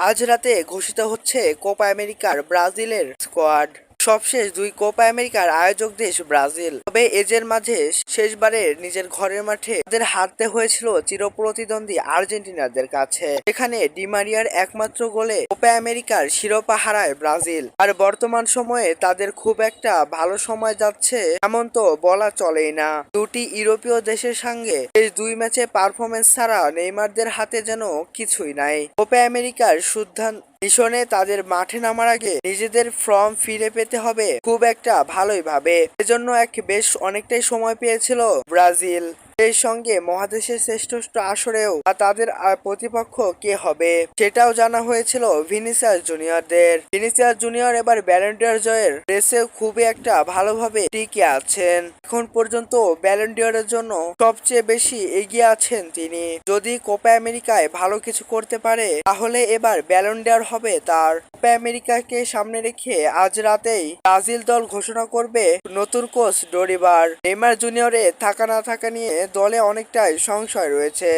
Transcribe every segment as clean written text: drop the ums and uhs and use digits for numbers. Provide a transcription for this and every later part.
আজ রাতে ঘোষিত হচ্ছে কোপা আমেরিকার ব্রাজিলের স্কোয়াড। সবশেষ দুই কোপা আমেরিকার আয়োজক দেশ ব্রাজিল, তবে এজের মাঝে শেষবারের নিজের ঘরের মাঠে তাদের হারতে হয়েছিল চিরপ্রতিদ্বন্দ্বী আর্জেন্টিনাদের কাছে। এখানে ডিমারিয়ার একমাত্র গোলে কোপা আমেরিকার শিরোপা হারায় ব্রাজিল। আর বর্তমান সময়ে তাদের খুব একটা ভালো সময় যাচ্ছে এমন তো বলা চলেই না। দুটি ইউরোপীয় দেশের সঙ্গে এই দুই ম্যাচে পারফরমেন্স ছাড়া নেইমারদের হাতে যেন কিছুই নাই। কোপা আমেরিকার মিশনে তাদের মাঠে নামার আগে নিজেদের ফর্ম ফিরে পেতে হবে খুব একটা ভালোই ভাবে। এজন্য বেশ অনেকটাই সময় পেয়েছিল ব্রাজিল। সেই সঙ্গে মহাদেশের শ্রেষ্ঠ আসরেও তাদের প্রতিপক্ষ কে হবে সেটাও জানা হয়েছিল ভিনিসিয়াস জুনিয়রদের। ভিনিসিয়াস জুনিয়র এবার ব্যালন ডি অর জয়ের রেসে খুবই একটা ভালোভাবে টিকে আছেন। এখন পর্যন্ত ব্যালন ডি অরের জন্য সবচেয়ে বেশি এগিয়ে আছেন তিনি। যদি কোপা আমেরিকায় ভালো কিছু করতে পারে তাহলে এবার ব্যালন ডি অর হবে তার। কোপা আমেরিকাকে সামনে রেখে আজ রাতেই ব্রাজিল দল ঘোষণা করবে নতুন কোচ ডরিবার। নেইমার জুনিয়রে থাকা না থাকা নিয়ে দলে অনেকটাই সংশয় রয়েছে।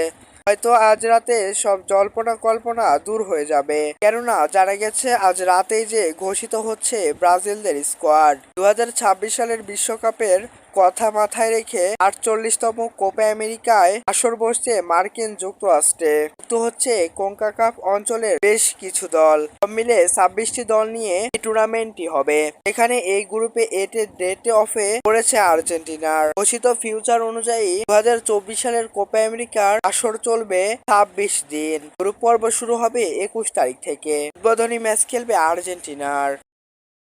হয়তো আজ রাতে সব জল্পনা কল্পনা দূর হয়ে যাবে, কেননা জানা গেছে আজ রাতেই যে ঘোষিত হচ্ছে ব্রাজিলদের স্কোয়াড। 2026 সালের বিশ্বকাপের কথা মাথায় রেখে 48তম কোপা আমেরিকায় আসর বসছে মার্কিন যুক্তরাষ্ট্রে। যুক্ত হচ্ছে কনকাকাফ অঞ্চলের বেশ কিছু দল। সব মিলে 26টি দল নিয়ে এই টুর্নামেন্টটি হবে। এখানে এই গ্রুপে ডেট অফে পড়েছে আর্জেন্টিনার। ঘোষিত ফিউচার অনুযায়ী 2024 সালের কোপা আমেরিকার আসর চলবে 26 দিন। গ্রুপ পর্ব শুরু হবে 21 তারিখ থেকে। উদ্বোধনী ম্যাচ খেলবে আর্জেন্টিনার।